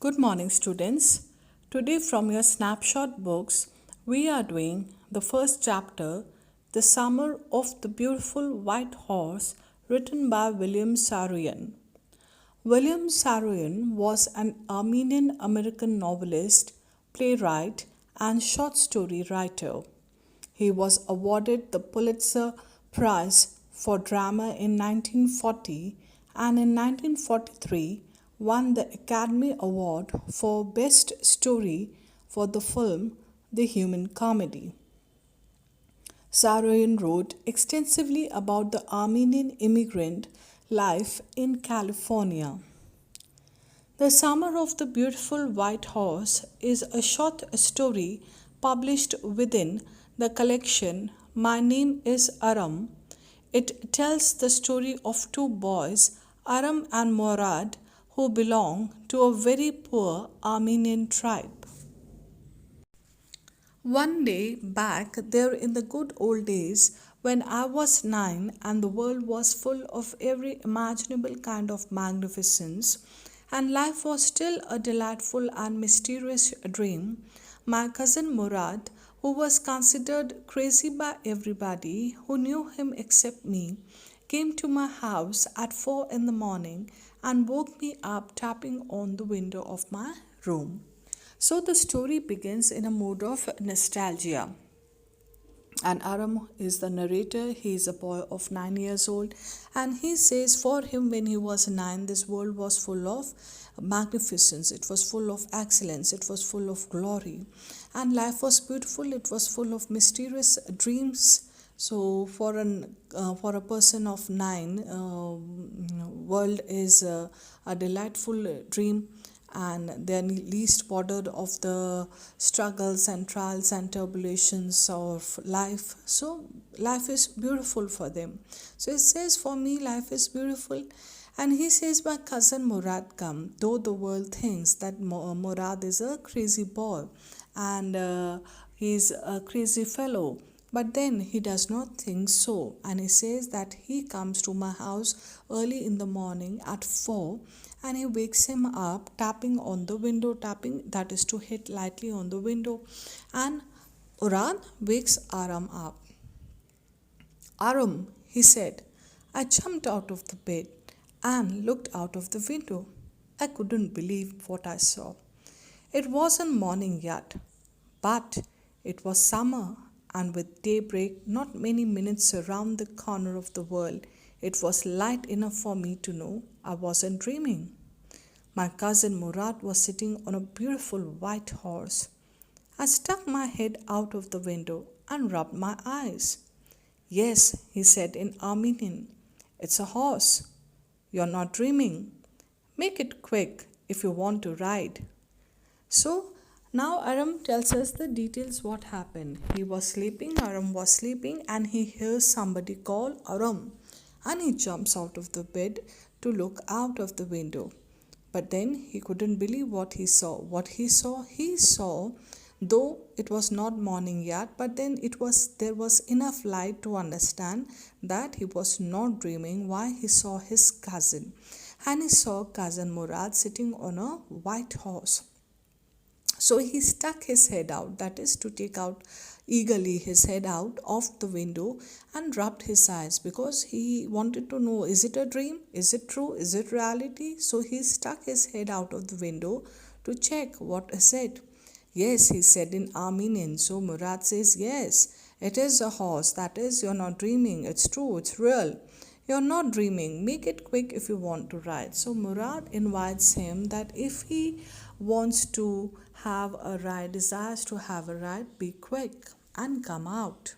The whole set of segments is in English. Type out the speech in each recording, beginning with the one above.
Good morning, students. Today, from your snapshot books, we are doing the first chapter, The Summer of the Beautiful White Horse, written by William Saroyan. William Saroyan was an Armenian American novelist, playwright, and short story writer. He was awarded the Pulitzer Prize for Drama in 1940 and in 1943 won the Academy Award for Best Story for the film The Human Comedy. Saroyan wrote extensively about the Armenian immigrant life in California. The Summer of the Beautiful White Horse is a short story published within the collection My Name is Aram. It tells the story of two boys, Aram and Morad, who belong to a very poor Armenian tribe. One day back there in the good old days when I was 9 and the world was full of every imaginable kind of magnificence and life was still a delightful and mysterious dream, my cousin Murad, who was considered crazy by everybody who knew him except me, came to my house at 4 in the morning and woke me up tapping on the window of my room. So the story begins in a mood of nostalgia. And Aram is the narrator. He is a boy of 9 years old. And he says for him, when he was 9, this world was full of magnificence. It was full of excellence. It was full of glory. And life was beautiful. It was full of mysterious dreams. So for a person of 9, world is a delightful dream, and they are least bothered of the struggles and trials and tribulations of life. So life is beautiful for them. So it says, for me life is beautiful. And he says, my cousin Murad come, though the world thinks that Murad is a crazy boy and he's a crazy fellow, but then he does not think so, and he says that he comes to my house early in the morning at 4 and he wakes him up tapping on the window, tapping, that is to hit lightly on the window, and Uran wakes Aram up. Aram, he said. I jumped out of the bed and looked out of the window. I couldn't believe what I saw. It wasn't morning yet, but it was summer, and with daybreak not many minutes around the corner of the world, it was light enough for me to know I wasn't dreaming. My cousin Murad was sitting on a beautiful white horse. I stuck my head out of the window and rubbed my eyes. Yes, he said in Armenian, it's a horse. You're not dreaming. Make it quick if you want to ride. So now Aram tells us the details what happened. He was sleeping, Aram was sleeping, and he hears somebody call Aram, and he jumps out of the bed to look out of the window. But then he couldn't believe what he saw. What he saw, though it was not morning yet, but then there was enough light to understand that he was not dreaming. Why? He saw his cousin, and he saw cousin Murad sitting on a white horse. So he stuck his head out, that is to take out eagerly his head out of the window, and rubbed his eyes because he wanted to know, is it a dream? Is it true? Is it reality? So he stuck his head out of the window to check what is it. Yes, he said in Armenian. So Murad says, yes, it is a horse. That is, you're not dreaming. It's true. It's real. You're not dreaming. Make it quick if you want to ride. So Murad invites him that if he wants to have a ride, desires to have a ride, be quick and come out.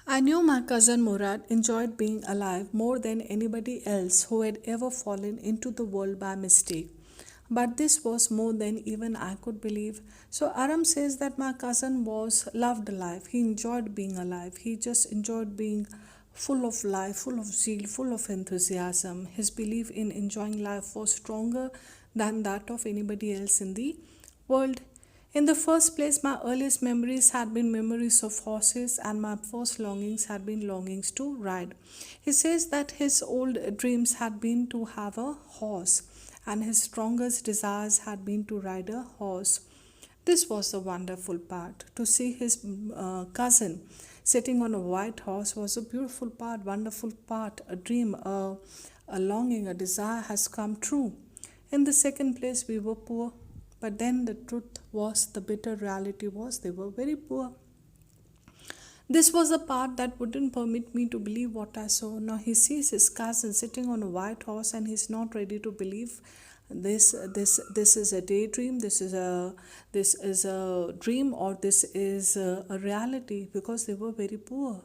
I knew my cousin Murad enjoyed being alive more than anybody else who had ever fallen into the world by mistake. But this was more than even I could believe. So Aram says that my cousin loved life. He enjoyed being alive. He just enjoyed being full of life, full of zeal, full of enthusiasm. His belief in enjoying life was stronger than that of anybody else in the world. In the first place, my earliest memories had been memories of horses, and my first longings had been longings to ride. He says that his old dreams had been to have a horse, and his strongest desires had been to ride a horse. This was the wonderful part. To see his cousin sitting on a white horse was a beautiful part, wonderful part, a dream, a longing, a desire has come true. In the second place, we were poor, but then the truth was, the bitter reality was, they were very poor. This was the part that wouldn't permit me to believe what I saw. Now he sees his cousin sitting on a white horse and he's not ready to believe this is a daydream, this is a dream, or this is a reality, because they were very poor.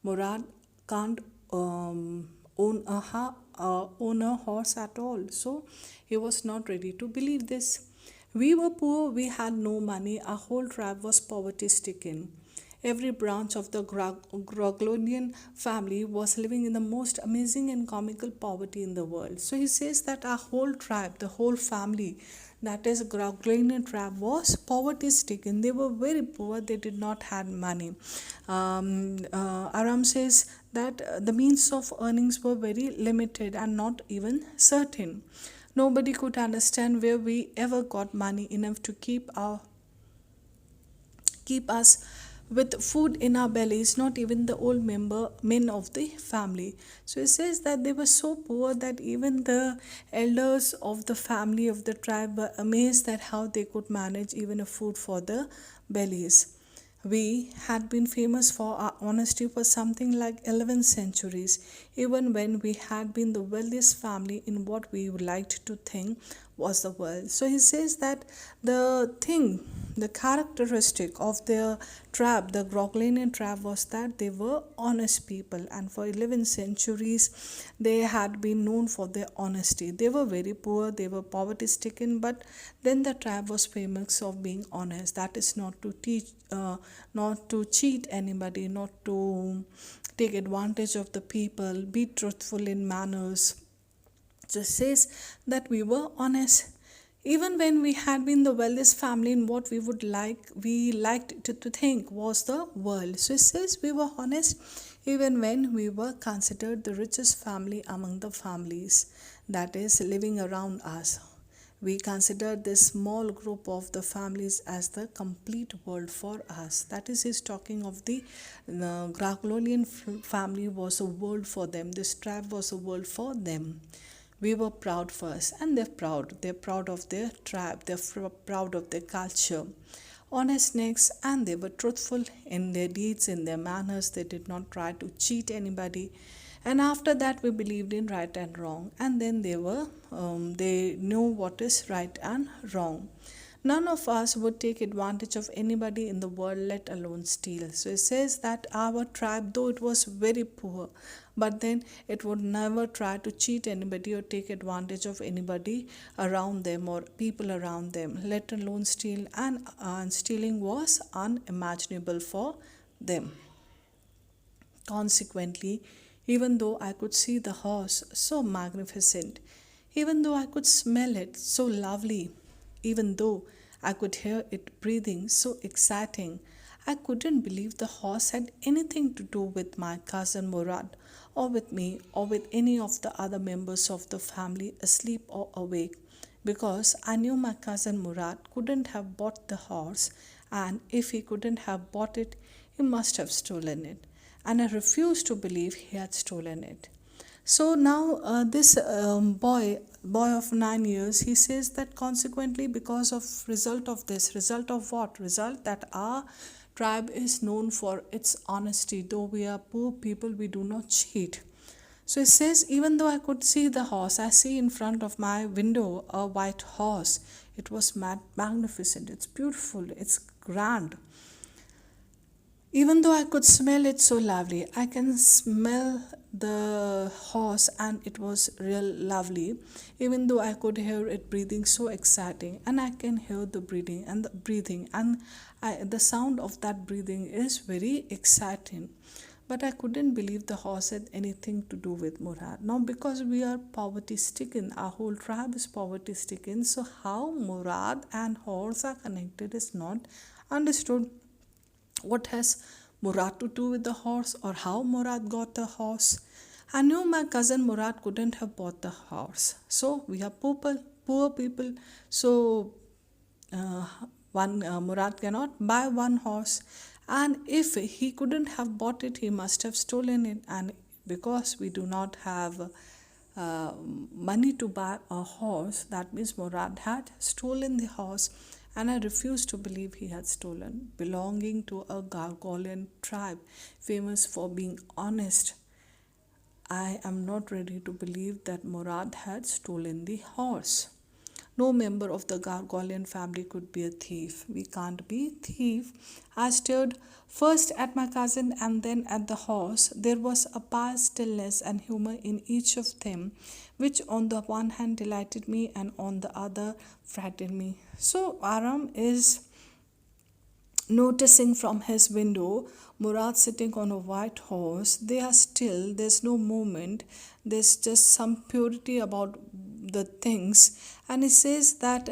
Murad can't own a horse at all, so he was not ready to believe this. We were poor, we had no money, our whole tribe was poverty stricken. Every branch of the Groglonian family was living in the most amazing and comical poverty in the world. So he says that our whole tribe, the whole family, that is Groglonian tribe, was poverty stricken. They were very poor, they did not have money. Aram says that the means of earnings were very limited and not even certain. Nobody could understand where we ever got money enough to keep us with food in our bellies, not even the old men of the family. So it says that they were so poor that even the elders of the family of the tribe were amazed at how they could manage even a food for the bellies. We had been famous for our honesty for something like 11 centuries, even when we had been the wealthiest family in what we liked to think was the world. So he says that the characteristic of their tribe, the Groglanian tribe, was that they were honest people, and for 11 centuries they had been known for their honesty. They were very poor, they were poverty stricken, but then the tribe was famous of being honest. That is not to cheat anybody, not to take advantage of the people, be truthful in manners. Just says that we were honest. Even when we had been the wealthiest family in what we liked to think was the world. So it says we were honest even when we were considered the richest family among the families that is living around us. We considered this small group of the families as the complete world for us. That is, he's talking of the Groglonian family was a world for them. This tribe was a world for them. We were proud first, and they're proud. They're proud of their tribe, they're proud of their culture. Honest next, and they were truthful in their deeds, in their manners. They did not try to cheat anybody. And after that, we believed in right and wrong, and then they knew what is right and wrong. None of us would take advantage of anybody in the world, let alone steal. So it says that our tribe, though it was very poor, but then it would never try to cheat anybody or take advantage of anybody around them or people around them, let alone steal. And stealing was unimaginable for them. Consequently, even though I could see the horse so magnificent, even though I could smell it so lovely, even though I could hear it breathing so exciting, I couldn't believe the horse had anything to do with my cousin Murad, or with me, or with any of the other members of the family, asleep or awake, because I knew my cousin Murad couldn't have bought the horse, and if he couldn't have bought it, he must have stolen it, and I refused to believe he had stolen it. So now this boy of 9 years, he says that consequently, because of result of this, result of what? Result that our tribe is known for its honesty. Though we are poor people, we do not cheat. So it says, even though I could see the horse, I see in front of my window a white horse. It was magnificent, it's beautiful, it's grand. Even though I could smell it so lovely, I can smell the horse and it was real lovely. Even though I could hear it breathing so exciting, and I can hear the breathing and the sound of that breathing is very exciting. But I couldn't believe the horse had anything to do with Murad. Now, because we are poverty stricken, our whole tribe is poverty stricken, so how Murad and horse are connected is not understood. What has Murad to do with the horse, or how Murad got the horse? I knew my cousin Murad couldn't have bought the horse. So we are poor people. So uh, one Murad cannot buy one horse, and if he couldn't have bought it, he must have stolen it. And because we do not have money to buy a horse, that means Murad had stolen the horse, and I refuse to believe he had stolen, belonging to a Gargolian tribe famous for being honest. I am not ready to believe that Murad had stolen the horse. No member of the Gargolian family could be a thief. We can't be thief. I stared first at my cousin and then at the horse. There was a pious stillness and humor in each of them, which on the one hand delighted me and on the other frightened me. So Aram is noticing from his window Murad sitting on a white horse. They are still, there's no movement, there's just some purity about the things. And he says that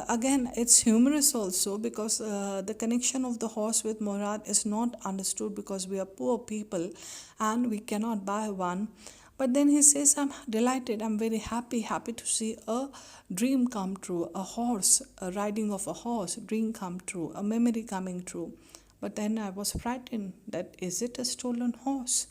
again, it's humorous also because the connection of the horse with Murad is not understood because we are poor people and we cannot buy one. But then he says, I'm delighted, I'm very happy to see a dream come true, a horse, a riding of a horse, dream come true, a memory coming true. But then I was frightened that is it a stolen horse?